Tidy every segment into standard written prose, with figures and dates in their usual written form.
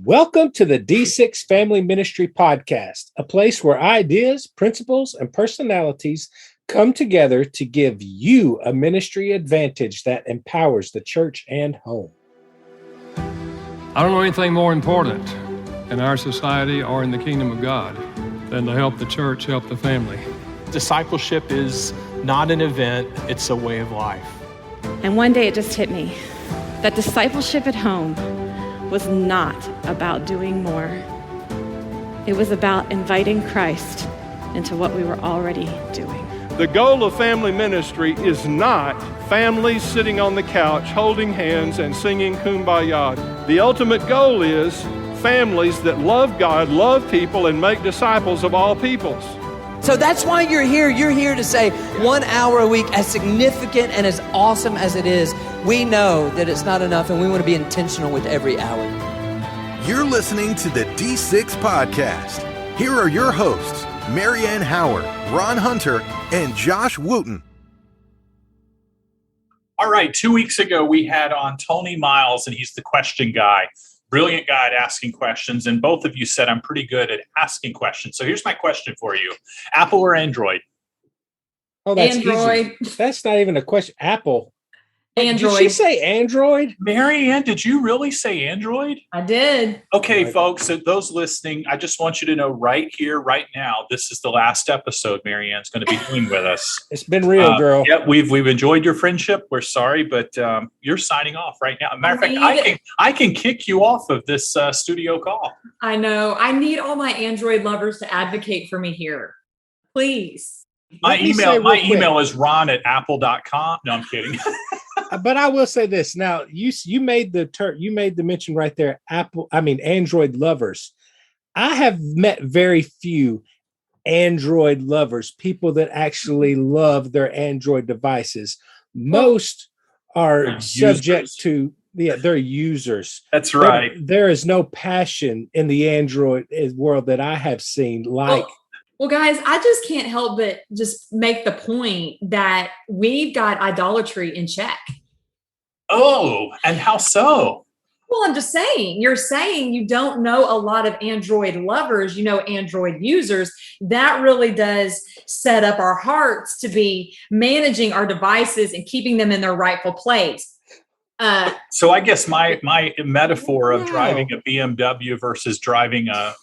Welcome to the D6 Family Ministry Podcast, a place where ideas, principles, and personalities come together to give you a ministry advantage that empowers the church and home. I don't know anything more important in our society or in the kingdom of God than to help the church, help the family. Discipleship is not an event, it's a way of life. And one day it just hit me that discipleship at home was not about doing more. It was about inviting Christ into what we were already doing. The goal of family ministry is not families sitting on the couch holding hands and singing Kumbaya. The ultimate goal is families that love God, love people, and make disciples of all peoples. So that's why you're here. You're here to say 1 hour a week, as significant and as awesome as it is, we know that it's not enough and we want to be intentional with every hour. You're listening to the D6 Podcast. Here are your hosts, Marianne Howard, Ron Hunter, and Josh Wooten. All right, 2 weeks ago we had on Tony Miles, and he's the question guy. Brilliant guy at asking questions, and both of you said I'm pretty good at asking questions. So here's my question for you. Apple or Android? Oh, that's Android. Easy. That's not even a question. Apple. Android. Did she say Android? Marianne, did you really say Android? I did. Okay, folks, so those listening, I just want you to know right here, right now, this is the last episode Marianne's going to be doing with us. It's been real, girl. Yeah, we've enjoyed your friendship. We're sorry, but you're signing off right now. Matter of fact, I can kick you off of this studio call. I know. I need all my Android lovers to advocate for me here. Please. My email is ron@apple.com. No, I'm kidding. But I will say this. Now, you made the mention right there, Android lovers. I have met very few Android lovers, people that actually love their Android devices. Most are subject to, they're users. That's right. There is no passion in the Android world that I have seen like. Well, guys, I just can't help but just make the point that we've got idolatry in check. Oh, and how so? Well, I'm just saying, you're saying you don't know a lot of Android lovers, you know, Android users. That really does set up our hearts to be managing our devices and keeping them in their rightful place. So I guess my metaphor of driving a BMW versus driving a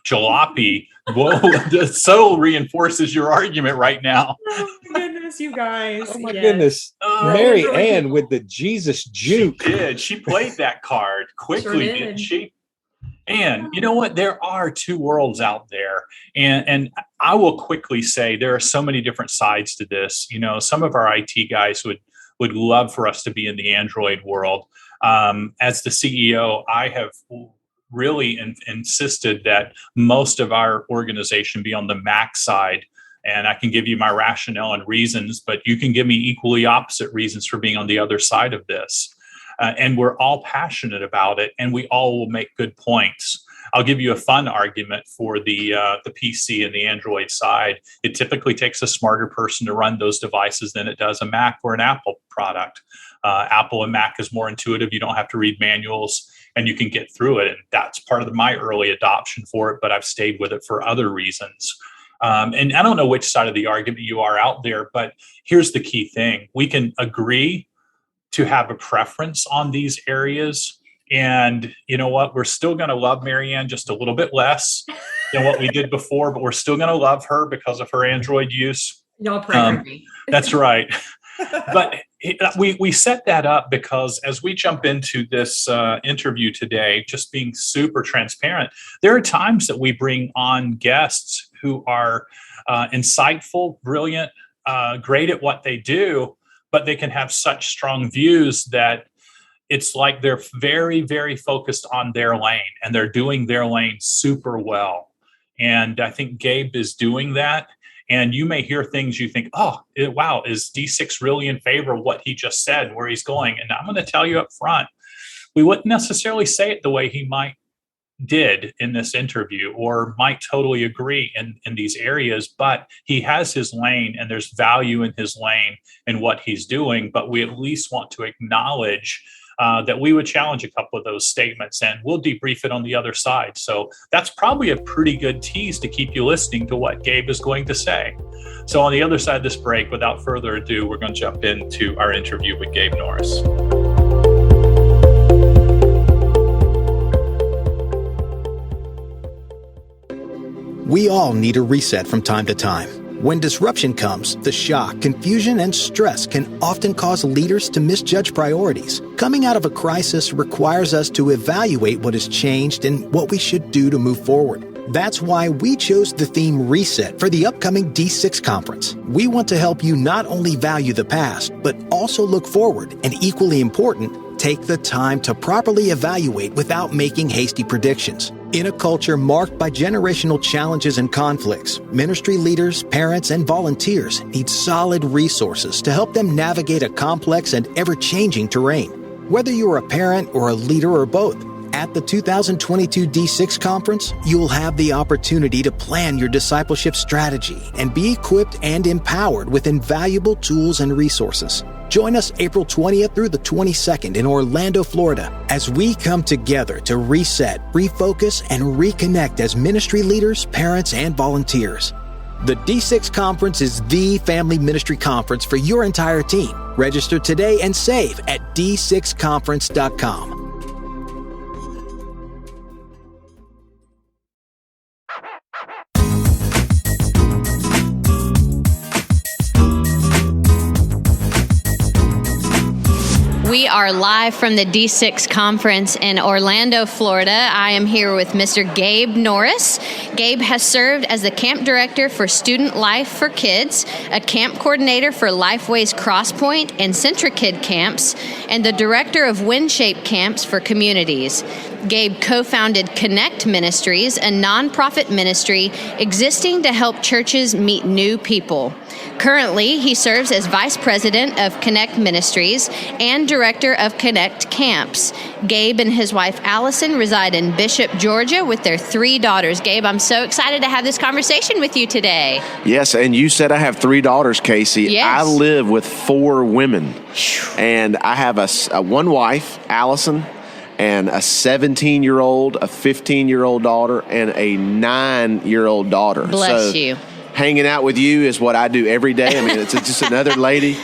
jalopy, so reinforces your argument right now. Oh my goodness, you guys. Oh my goodness. Mary Ann with the Jesus juke. She did. She played that card quickly, didn't she? And you know what? There are two worlds out there. And I will quickly say there are so many different sides to this. You know, some of our IT guys would love for us to be in the Android world. As the CEO, I have really insisted that most of our organization be on the Mac side. And I can give you my rationale and reasons, but you can give me equally opposite reasons for being on the other side of this. And we're all passionate about it, and we all will make good points. I'll give you a fun argument for the PC and the Android side. It typically takes a smarter person to run those devices than it does a Mac or an Apple product. Apple and Mac is more intuitive. You don't have to read manuals, and you can get through it. And that's part of my early adoption for it, but I've stayed with it for other reasons. And I don't know which side of the argument you are out there, but here's the key thing. We can agree to have a preference on these areas. And you know what? We're still going to love Marianne just a little bit less than what we did before, but we're still going to love her because of her Android use. Y'all pray for me. That's right. But we set that up because as we jump into this interview today, just being super transparent, there are times that we bring on guests who are insightful, brilliant, great at what they do, but they can have such strong views that it's like they're very, very focused on their lane, and they're doing their lane super well. And I think Gabe is doing that. And you may hear things you think, wow, is D6 really in favor of what he just said, where he's going? And I'm going to tell you up front, we wouldn't necessarily say it the way he did in this interview, or might totally agree in these areas, but he has his lane, and there's value in his lane and what he's doing. But we at least want to acknowledge that we would challenge a couple of those statements, and we'll debrief it on the other side. So that's probably a pretty good tease to keep you listening to what Gabe is going to say. So on the other side of this break, without further ado, we're going to jump into our interview with Gabe Norris. We all need a reset from time to time. When disruption comes, the shock, confusion, and stress can often cause leaders to misjudge priorities. Coming out of a crisis requires us to evaluate what has changed and what we should do to move forward. That's why we chose the theme Reset for the upcoming D6 conference. We want to help you not only value the past, but also look forward, and equally important, take the time to properly evaluate without making hasty predictions. In a culture marked by generational challenges and conflicts, ministry leaders, parents, and volunteers need solid resources to help them navigate a complex and ever-changing terrain. Whether you're a parent or a leader or both, at the 2022 D6 conference, you will have the opportunity to plan your discipleship strategy and be equipped and empowered with invaluable tools and resources. Join us April 20th through the 22nd in Orlando, Florida, as we come together to reset, refocus, and reconnect as ministry leaders, parents, and volunteers. The D6 Conference is the family ministry conference for your entire team. Register today and save at d6conference.com. We are live from the D6 conference in Orlando, Florida. I am here with Mr. Gabe Norris. Gabe has served as the camp director for Student Life for Kids, a camp coordinator for Lifeways Crosspoint and CentriKid camps, and the director of WindShape camps for communities. Gabe co-founded Connect Ministries, a nonprofit ministry existing to help churches meet new people. Currently, he serves as vice president of Connect Ministries and director of Connect Camps. Gabe and his wife Allison reside in Bishop, Georgia with their 3 daughters. Gabe, I'm so excited to have this conversation with you today. Yes, and you said I have 3 daughters, Casey. Yes. I live with 4 women, and I have one wife, Allison, and a 17-year-old, a 15-year-old daughter, and a 9-year-old daughter. Bless you. Hanging out with you is what I do every day. I mean, it's just another lady.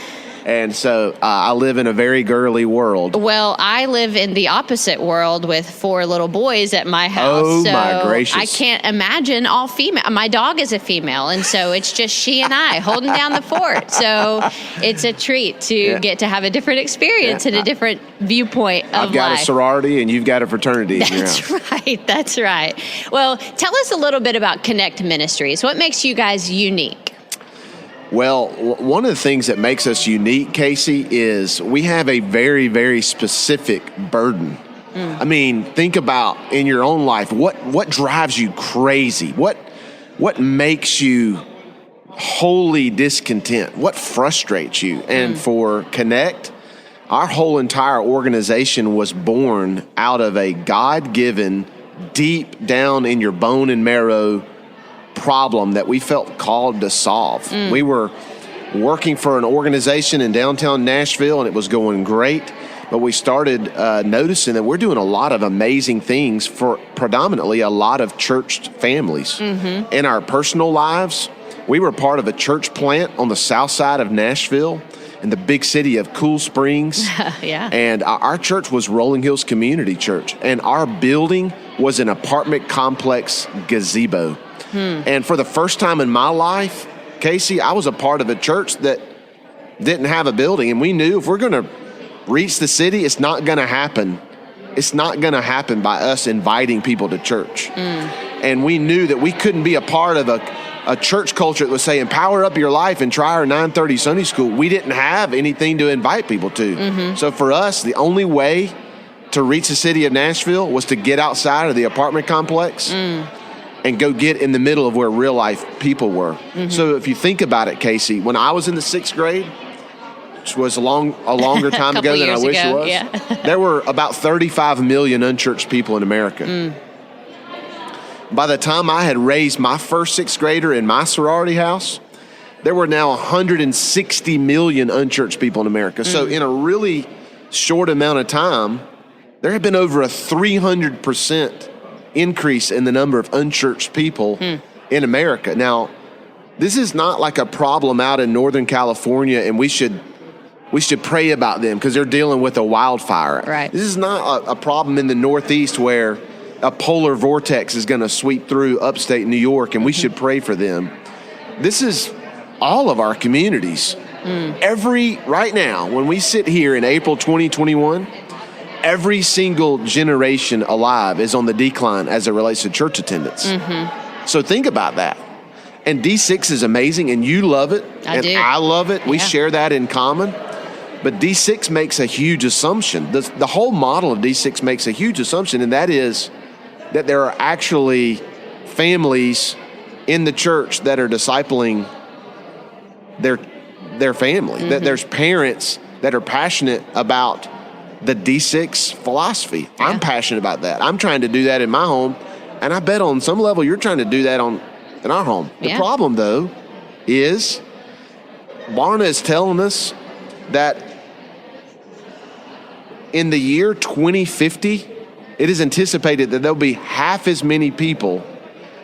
And so I live in a very girly world. Well, I live in the opposite world with 4 little boys at my house. Oh, so my gracious. I can't imagine all female. My dog is a female, and so it's just she and I holding down the fort. So it's a treat to get to have a different experience and a different viewpoint of life. I've got a sorority, and you've got a fraternity in your house. That's right. That's right. Well, tell us a little bit about Connect Ministries. What makes you guys unique? Well, one of the things that makes us unique, Casey, is we have a very, very specific burden. I mean, think about in your own life, what drives you crazy? What makes you wholly discontent? What frustrates you? And for Connect, our whole entire organization was born out of a God-given, deep down in your bone and marrow problem that we felt called to solve. We were working for an organization in downtown Nashville, and it was going great, but we started noticing that we're doing a lot of amazing things for predominantly a lot of church families. In our personal lives, we were part of a church plant on the south side of Nashville in the big city of Cool Springs. And our church was Rolling Hills Community Church, and our building was an apartment complex gazebo. And for the first time in my life, Casey, I was a part of a church that didn't have a building. And we knew if we're going to reach the city, it's not going to happen. It's not going to happen by us inviting people to church. And we knew that we couldn't be a part of a church culture that was saying, power up your life and try our 9:30 Sunday school. We didn't have anything to invite people to. So for us, the only way to reach the city of Nashville was to get outside of the apartment complex and go get in the middle of where real life people were. So if you think about it, Casey, when I was in the 6th grade, which was a longer time ago than I wish it was, there were about 35 million unchurched people in America. By the time I had raised my first 6th grader in my sorority house, there were now 160 million unchurched people in America. So in a really short amount of time, there have been over a 300% increase in the number of unchurched people in America. Now, this is not like a problem out in Northern California, and we should pray about them because they're dealing with a wildfire. Right. This is not a problem in the Northeast where a polar vortex is going to sweep through upstate New York, and we should pray for them. This is all of our communities. Right now, when we sit here in April 2021, every single generation alive is on the decline as it relates to church attendance. So think about that. And D6 is amazing, and you love it, I love it. We share that in common. But D6 makes a huge assumption. The whole model of D6 makes a huge assumption, and that is that there are actually families in the church that are discipling their family, that there's parents that are passionate about the D6 philosophy. I'm passionate about that. I'm trying to do that in my home, and I bet on some level you're trying to do that in our home. The problem, though, is Barna is telling us that in the year 2050, it is anticipated that there'll be half as many people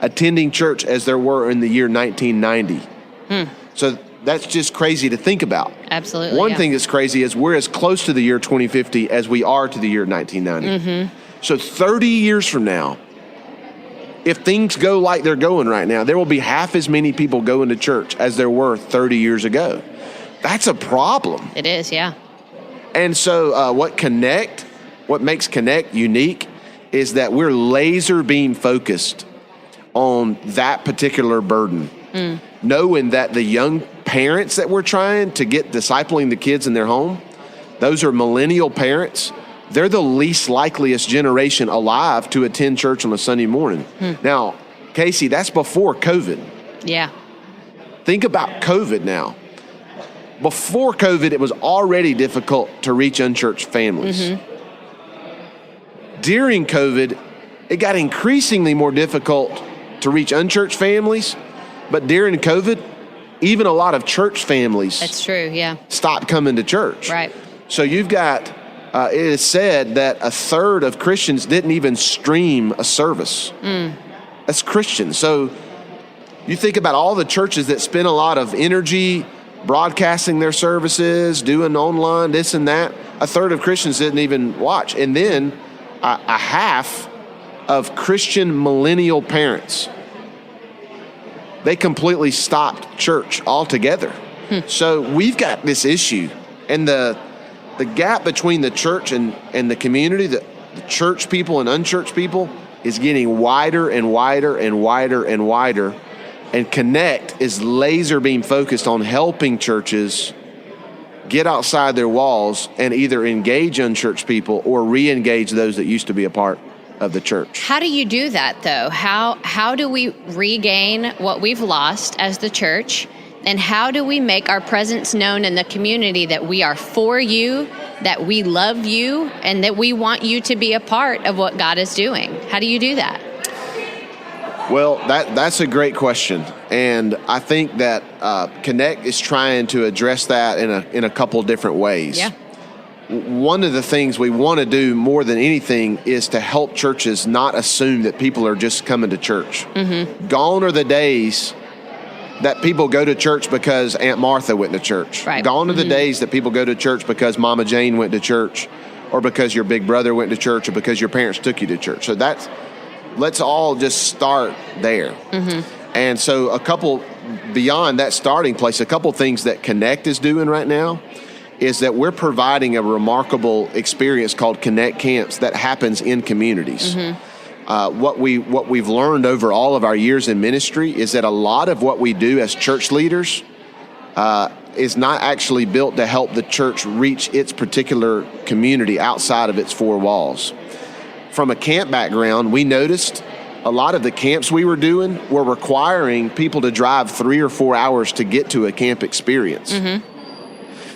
attending church as there were in the year 1990. So that's just crazy to think about. Absolutely. One thing that's crazy is we're as close to the year 2050 as we are to the year 1990. So 30 years from now, if things go like they're going right now, there will be half as many people going to church as there were 30 years ago. That's a problem. It is, yeah. And so what makes Connect unique is that we're laser beam focused on that particular burden. Knowing that the young parents that we're trying to get discipling the kids in their home, those are millennial parents. They're the least likeliest generation alive to attend church on a Sunday morning. Now, Casey, that's before COVID. Yeah. Think about COVID now. Before COVID, it was already difficult to reach unchurched families. During COVID, it got increasingly more difficult to reach unchurched families. But during COVID, even a lot of church families That's true, yeah. stopped coming to church. Right. So you've got, it is said that a third of Christians didn't even stream a service. That's Christians. So you think about all the churches that spend a lot of energy broadcasting their services, doing online, this and that. A third of Christians didn't even watch. And then a half of Christian millennial parents, they completely stopped church altogether. So we've got this issue. And the gap between the church and the community, the church people and unchurched people, is getting wider and wider and wider and wider. And Connect is laser beam focused on helping churches get outside their walls and either engage unchurched people or re-engage those that used to be a part of the church. How do you do that, though? How do we regain what we've lost as the church? And how do we make our presence known in the community that we are for you, that we love you, and that we want you to be a part of what God is doing? How do you do that? Well, that's a great question. And I think that Connect is trying to address that in a couple different ways. Yeah. One of the things we want to do more than anything is to help churches not assume that people are just coming to church. Gone are the days that people go to church because Aunt Martha went to church. Right. Gone are the days that people go to church because Mama Jane went to church, or because your big brother went to church, or because your parents took you to church. So let's all just start there. And so a couple, beyond that starting place, a couple things that Connect is doing right now is that we're providing a remarkable experience called Connect Camps that happens in communities. What we've learned over all of our years in ministry is that a lot of what we do as church leaders is not actually built to help the church reach its particular community outside of its four walls. From a camp background, we noticed a lot of the camps we were doing were requiring people to drive 3 or 4 hours to get to a camp experience.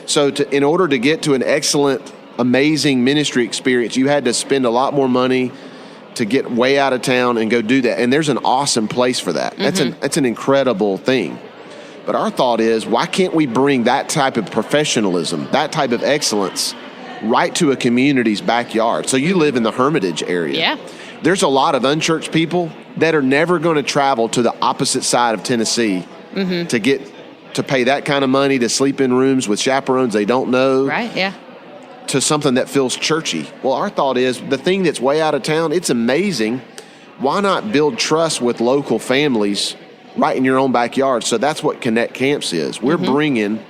So in order to get to an excellent, amazing ministry experience, you had to spend a lot more money to get way out of town and go do that. And there's an awesome place for that. That's an incredible thing. But our thought is, why can't we bring that type of professionalism, that type of excellence right to a community's backyard. So you live in the Hermitage area. Yeah. There's a lot of unchurched people that are never going to travel to the opposite side of Tennessee to pay that kind of money to sleep in rooms with chaperones they don't know. Right, yeah. To something that feels churchy. Well, our thought is the thing that's way out of town, it's amazing. Why not build trust with local families right in your own backyard? So that's what Connect Camps is. We're bringing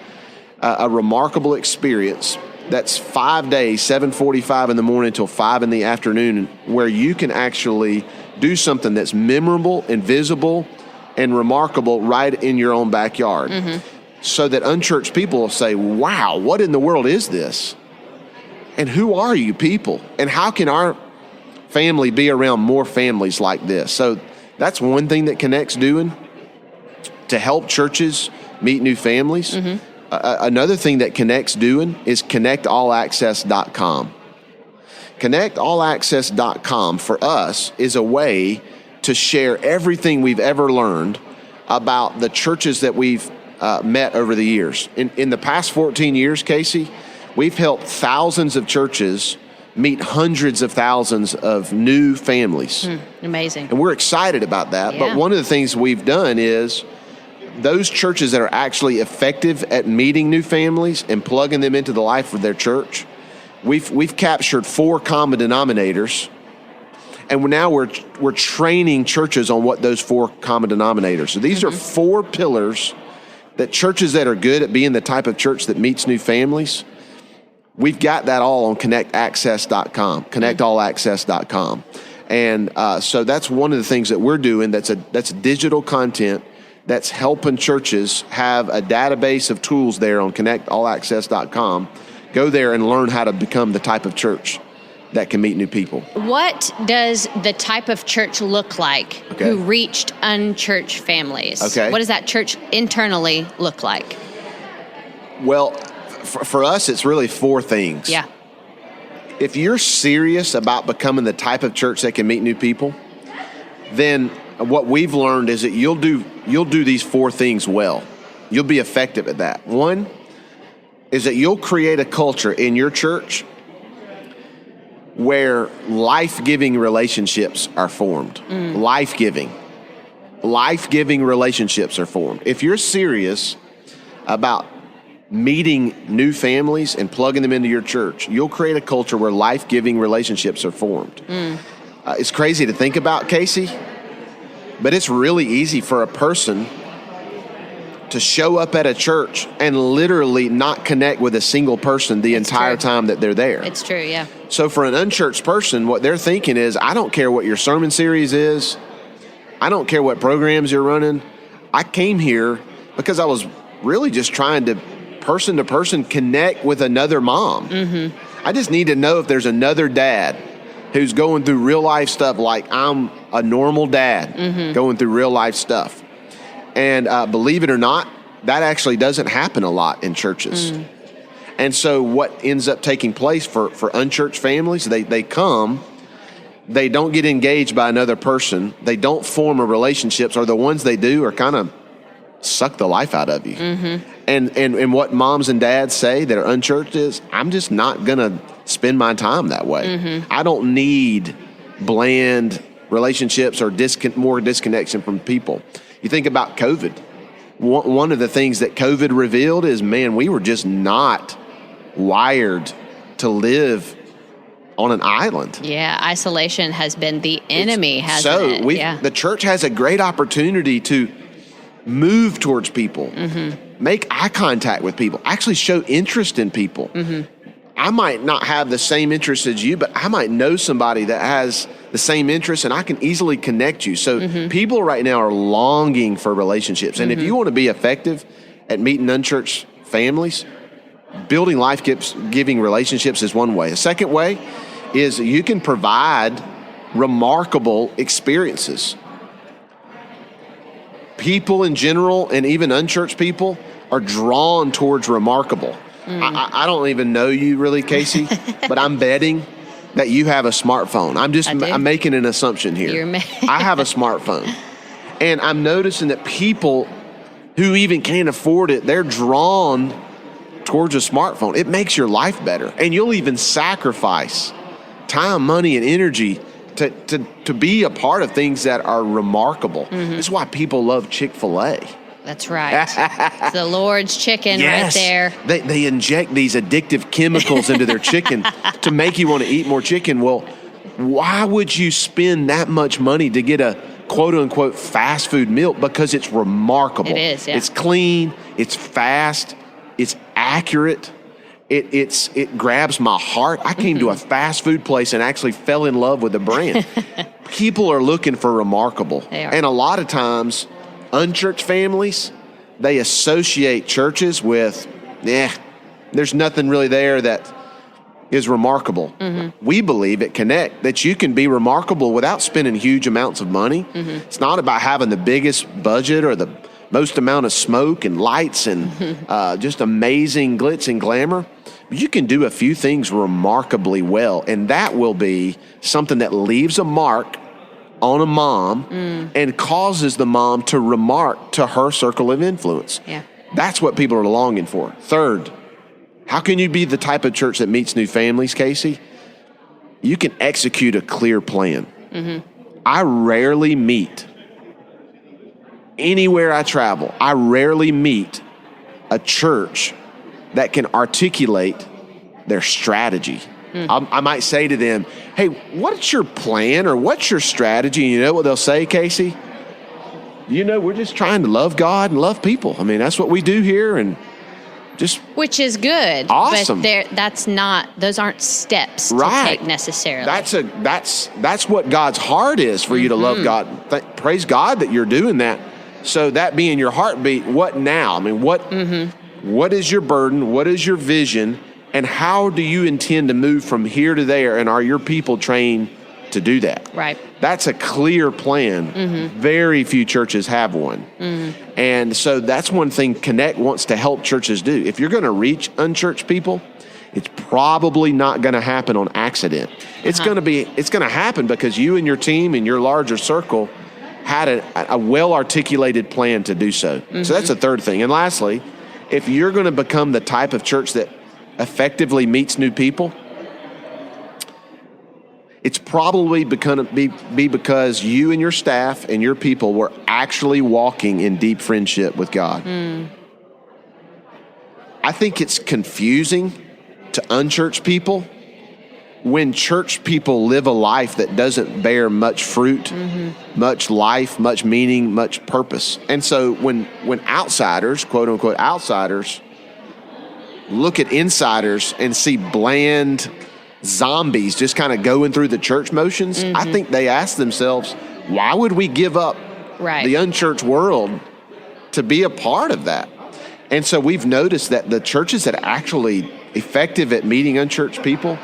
a remarkable experience that's 5 days, 7:45 in the morning until 5 in the afternoon, where you can actually do something that's memorable and visible and remarkable right in your own backyard. So that unchurched people will say, wow, what in the world is this? And who are you people? And how can our family be around more families like this? So that's one thing that Connect's doing to help churches meet new families. Another thing that Connect's doing is connectallaccess.com. Connectallaccess.com for us is a way to share everything we've ever learned about the churches that we've met over the years. In the past 14 years, Casey, we've helped thousands of churches meet hundreds of thousands of new families. Amazing. And we're excited about that. Yeah. But one of the things we've done is those churches that are actually effective at meeting new families and plugging them into the life of their church, we've captured 4 common denominators. And now we're training churches on what those 4 common denominators. So these are 4 pillars that churches that are good at being the type of church that meets new families, we've got that all on connectaccess.com, connectallaccess.com. And so that's one of the things that we're doing that's digital content that's helping churches have a database of tools there on connectallaccess.com. Go there and learn how to become the type of church that can meet new people. What does the type of church look like who reached unchurched families? Okay. What does that church internally look like? Well, for us, it's really 4 things. Yeah. If you're serious about becoming the type of church that can meet new people, then what we've learned is that you'll do these 4 things well. You'll be effective at that. One is that you'll create a culture in your church where life-giving relationships are formed. Life-giving relationships are formed. If you're serious about meeting new families and plugging them into your church, you'll create a culture where life-giving relationships are formed. It's crazy to think about, Casey, but it's really easy for a person to show up at a church and literally not connect with a single person the entire time that they're there. It's true, yeah. So for an unchurched person, what they're thinking is, I don't care what your sermon series is. I don't care what programs you're running. I came here because I was really just trying to person connect with another mom. I just need to know if there's another dad who's going through real life stuff like I'm a normal dad going through real life stuff. And believe it or not, that actually doesn't happen a lot in churches. And so what ends up taking place for unchurched families, they come, they don't get engaged by another person, they don't form a relationships, or the ones they do are kind of suck the life out of you. And what moms and dads say that are unchurched is, I'm just not going to spend my time that way. I don't need bland relationships or more disconnection from people. You think about COVID. One of the things that COVID revealed is, man, we were just not wired to live on an island. Yeah, isolation has been the enemy, hasn't it? The church has a great opportunity to move towards people, make eye contact with people, actually show interest in people. I might not have the same interest as you, but I might know somebody that has the same interest, and I can easily connect you. So people right now are longing for relationships. And if you want to be effective at meeting unchurched families, building life-giving relationships is one way. A second way is you can provide remarkable experiences. People in general, and even unchurched people, are drawn towards remarkable. I don't even know you really, Casey, but I'm betting that you have a smartphone. I'm making an assumption here. I have a smartphone. And I'm noticing that people who even can't afford it, they're drawn towards a smartphone. It makes your life better. And you'll even sacrifice time, money, and energy to be a part of things that are remarkable. That's why people love Chick-fil-A. That's right. It's the Lord's chicken right there. They inject these addictive chemicals into their chicken to make you want to eat more chicken. Well, why would you spend that much money to get a quote-unquote fast food meal? Because it's remarkable. It is, yeah. It's clean, it's fast, it's accurate. It grabs my heart. I came to a fast food place and actually fell in love with the brand. People are looking for remarkable. They are. And a lot of times, unchurched families, they associate churches with, there's nothing really there that is remarkable. We believe at Connect that you can be remarkable without spending huge amounts of money. It's not about having the biggest budget or the most amount of smoke and lights and just amazing glitz and glamour. You can do a few things remarkably well, and that will be something that leaves a mark on a mom and causes the mom to remark to her circle of influence. Yeah. That's what people are longing for. Third, how can you be the type of church that meets new families, Casey? You can execute a clear plan. I rarely meet, anywhere I travel, I rarely meet a church that can articulate their strategy. I might say to them, hey, what's your plan or what's your strategy? And you know what they'll say, Casey? We're just trying to love God and love people. I mean, that's what we do here, and just which is good. Awesome. But those aren't steps to take necessarily. That's what God's heart is for you to love God. Praise God that you're doing that. So that being your heartbeat, what now? I mean, what is your burden? What is your vision? And how do you intend to move from here to there? And are your people trained to do that? Right. That's a clear plan. Very few churches have one. And so that's one thing Connect wants to help churches do. If you're going to reach unchurched people, it's probably not going to happen on accident. It's going to happen because you and your team and your larger circle had a well-articulated plan to do so. So that's the third thing. And lastly, if you're going to become the type of church that effectively meets new people, it's probably going to be because you and your staff and your people were actually walking in deep friendship with God. I think it's confusing to unchurched people when church people live a life that doesn't bear much fruit, much life, much meaning, much purpose. And so when outsiders, quote unquote outsiders, look at insiders and see bland zombies just kind of going through the church motions, I think they ask themselves, why would we give up the unchurched world to be a part of that? And so we've noticed that the churches that are actually effective at meeting unchurched people,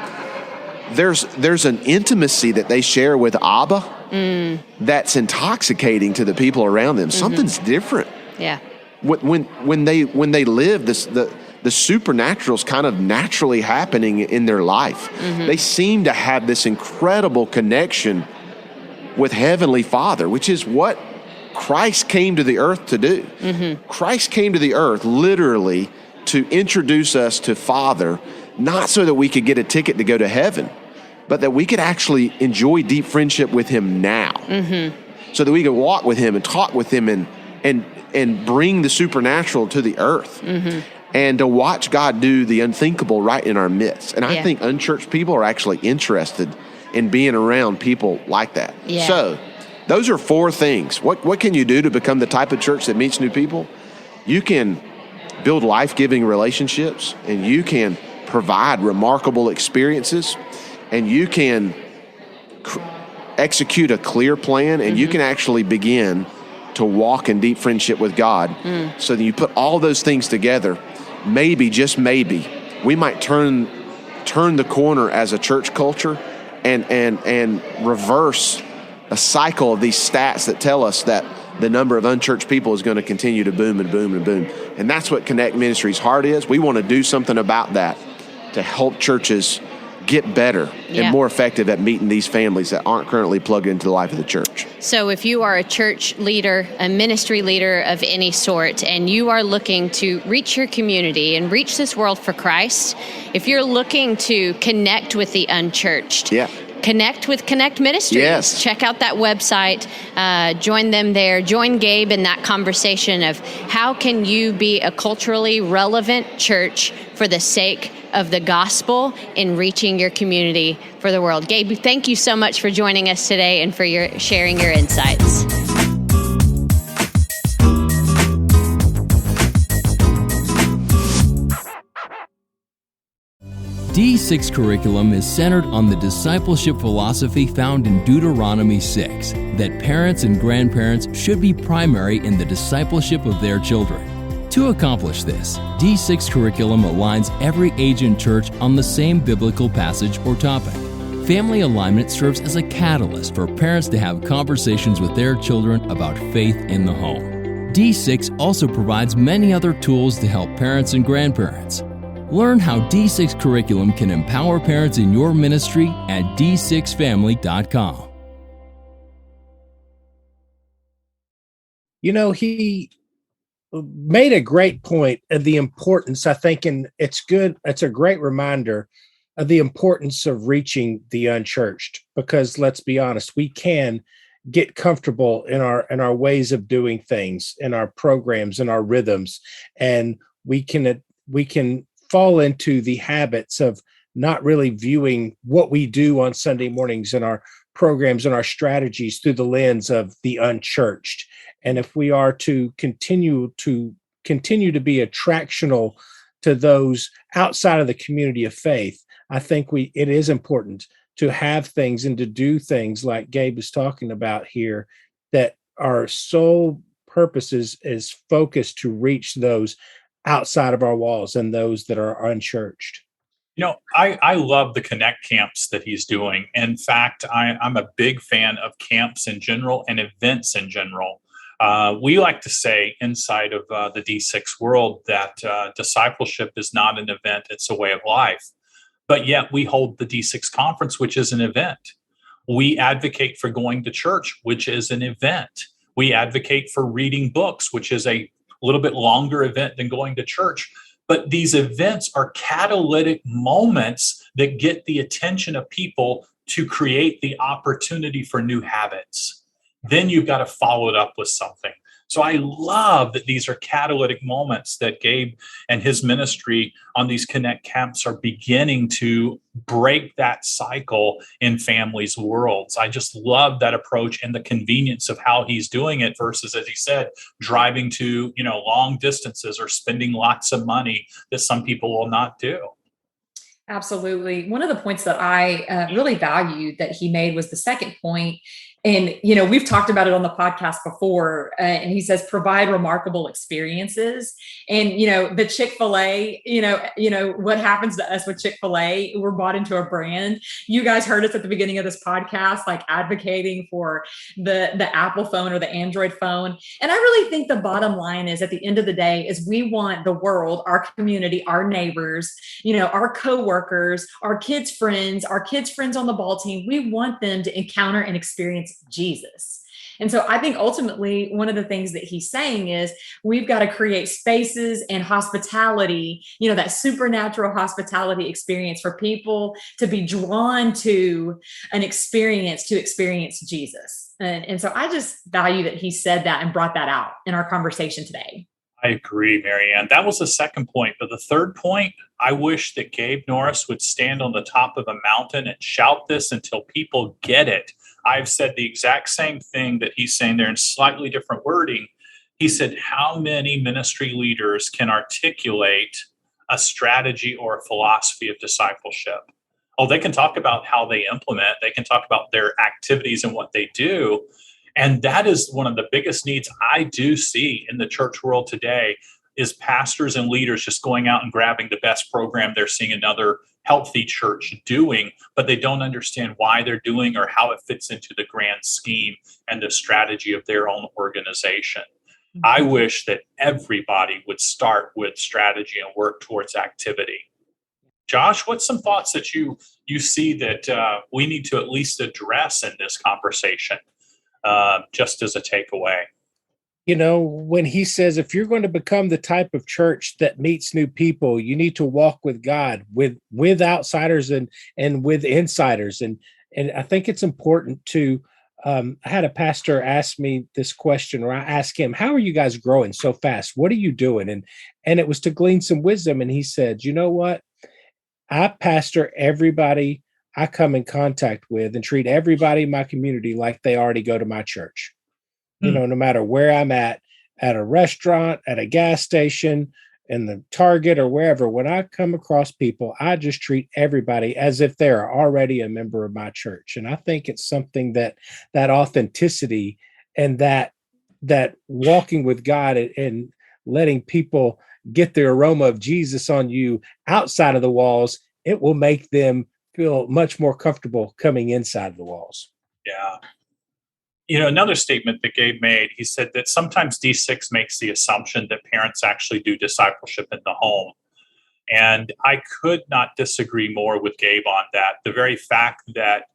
there's an intimacy that they share with Abba that's intoxicating to the people around them. Something's different. Yeah. When they live this, the supernatural's kind of naturally happening in their life. They seem to have this incredible connection with Heavenly Father, which is what Christ came to the earth to do. Christ came to the earth literally to introduce us to Father, not so that we could get a ticket to go to heaven, but that we could actually enjoy deep friendship with Him now. So that we could walk with Him and talk with Him and bring the supernatural to the earth. And to watch God do the unthinkable right in our midst. And I think unchurched people are actually interested in being around people like that. So those are 4 things. What can you do to become the type of church that meets new people? You can build life-giving relationships, and you can provide remarkable experiences, and you can execute a clear plan, and you can actually begin to walk in deep friendship with God. So that you put all those things together, maybe, just maybe, we might turn the corner as a church culture and reverse a cycle of these stats that tell us that the number of unchurched people is going to continue to boom and boom and boom. And that's what Connect Ministries' heart is. We want to do something about that to help churches get better and more effective at meeting these families that aren't currently plugged into the life of the church. So if you are a church leader, a ministry leader of any sort, and you are looking to reach your community and reach this world for Christ, if you're looking to connect with the unchurched, connect with Connect Ministries. Yes. Check out that website. Join them there. Join Gabe in that conversation of how can you be a culturally relevant church for the sake of the gospel in reaching your community for the world. Gabe, thank you so much for joining us today and for sharing your insights. D6 curriculum is centered on the discipleship philosophy found in Deuteronomy 6, that parents and grandparents should be primary in the discipleship of their children. To accomplish this, D6 curriculum aligns every age in church on the same biblical passage or topic. Family alignment serves as a catalyst for parents to have conversations with their children about faith in the home. D6 also provides many other tools to help parents and grandparents. Learn how D6 curriculum can empower parents in your ministry at d6family.com. You know, he made a great point of the importance, I think, and it's a great reminder of the importance of reaching the unchurched, because let's be honest, we can get comfortable in our ways of doing things, in our programs, in our rhythms, and we can fall into the habits of not really viewing what we do on Sunday mornings and our programs and our strategies through the lens of the unchurched. And if we are to continue to be attractional to those outside of the community of faith, I think it is important to have things and to do things like Gabe is talking about here, that our sole purpose is focused to reach those outside of our walls and those that are unchurched. You know, I love the Connect camps that he's doing. In fact, I'm a big fan of camps in general and events in general. We like to say inside of the D6 world that discipleship is not an event, it's a way of life. But yet we hold the D6 conference, which is an event. We advocate for going to church, which is an event. We advocate for reading books, which is a little bit longer event than going to church. But these events are catalytic moments that get the attention of people to create the opportunity for new habits. Then you've got to follow it up with something. So I love that these are catalytic moments that Gabe and his ministry on these Connect camps are beginning to break that cycle in families' worlds. I just love that approach and the convenience of how he's doing it versus, as he said, driving to, long distances or spending lots of money that some people will not do. Absolutely. One of the points that I really valued that he made was the second point. And, we've talked about it on the podcast before, and he says, provide remarkable experiences. And, the Chick-fil-A, what happens to us with Chick-fil-A, we're bought into a brand. You guys heard us at the beginning of this podcast, like advocating for the Apple phone or the Android phone. And I really think the bottom line is, at the end of the day, is we want the world, our community, our neighbors, our coworkers, our kids' friends on the ball team. We want them to encounter and experience Jesus. And so I think ultimately one of the things that he's saying is we've got to create spaces and hospitality, that supernatural hospitality experience for people to be drawn to an experience, to experience Jesus. And so I just value that he said that and brought that out in our conversation today. I agree, Marianne. That was the second point. But the third point, I wish that Gabe Norris would stand on the top of a mountain and shout this until people get it. I've said the exact same thing that he's saying there in slightly different wording. He said, how many ministry leaders can articulate a strategy or a philosophy of discipleship? Oh, they can talk about how they implement. They can talk about their activities and what they do. And that is one of the biggest needs I do see in the church world today, is pastors and leaders just going out and grabbing the best program they're seeing another healthy church doing, but they don't understand why they're doing or how it fits into the grand scheme and the strategy of their own organization. Mm-hmm. I wish that everybody would start with strategy and work towards activity. Josh, what's some thoughts that you see that we need to at least address in this conversation, just as a takeaway? When he says, if you're going to become the type of church that meets new people, you need to walk with God, with outsiders and with insiders. And I think it's important to, I had a pastor ask me this question, or I asked him, how are you guys growing so fast? What are you doing? And it was to glean some wisdom. And he said, you know what? I pastor everybody I come in contact with and treat everybody in my community like they already go to my church. No matter where I'm at a restaurant, at a gas station, in the Target or wherever, when I come across people, I just treat everybody as if they're already a member of my church. And I think it's something that authenticity and that walking with God and letting people get the aroma of Jesus on you outside of the walls, it will make them feel much more comfortable coming inside the walls. Yeah. Another statement that Gabe made, he said that sometimes D6 makes the assumption that parents actually do discipleship in the home. And I could not disagree more with Gabe on that. The very fact that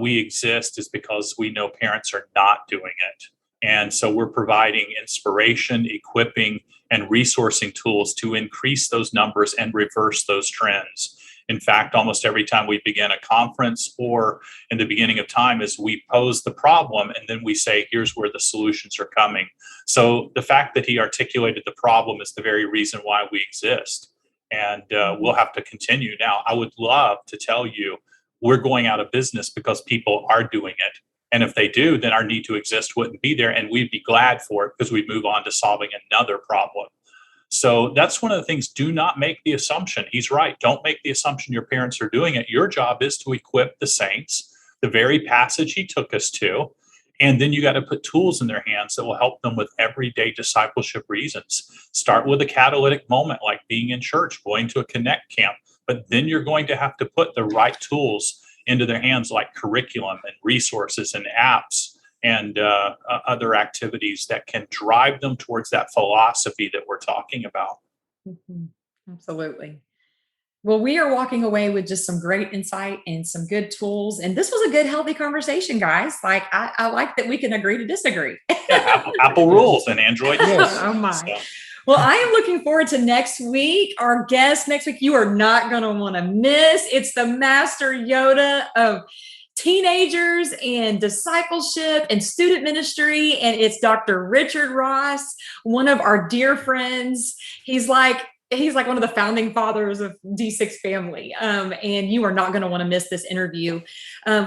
we exist is because we know parents are not doing it. And so we're providing inspiration, equipping, and resourcing tools to increase those numbers and reverse those trends. In fact, almost every time we begin a conference or in the beginning of time is we pose the problem and then we say, here's where the solutions are coming. So the fact that he articulated the problem is the very reason why we exist. And we'll have to continue. Now, I would love to tell you we're going out of business because people are doing it. And if they do, then our need to exist wouldn't be there. And we'd be glad for it because we move on to solving another problem. So that's one of the things. Do not make the assumption. He's right. Don't make the assumption your parents are doing it. Your job is to equip the saints, the very passage he took us to. And then you got to put tools in their hands that will help them with everyday discipleship reasons. Start with a catalytic moment like being in church, going to a Connect camp. But then you're going to have to put the right tools into their hands like curriculum and resources and apps and other activities that can drive them towards that philosophy that we're talking about. Mm-hmm. Absolutely. Well, we are walking away with just some great insight and some good tools. And this was a good, healthy conversation, guys. Like, I like that we can agree to disagree. Yeah, Apple rules and Android. Yes. Oh, my. So. Well, I am looking forward to next week. Our guest next week, you are not going to want to miss. It's the Master Yoda of teenagers and discipleship and student ministry. And it's Dr. Richard Ross, one of our dear friends. He's like one of the founding fathers of D6 family. And you are not going to want to miss this interview.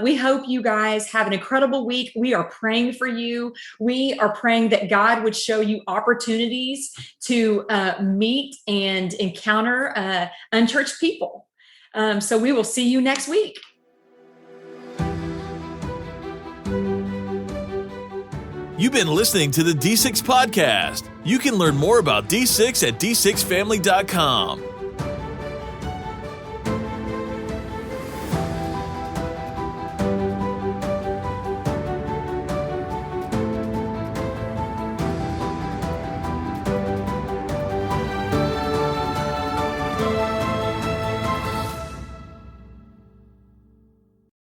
We hope you guys have an incredible week. We are praying for you. We are praying that God would show you opportunities to meet and encounter unchurched people. So we will see you next week. You've been listening to the D6 Podcast. You can learn more about D6 at d6family.com.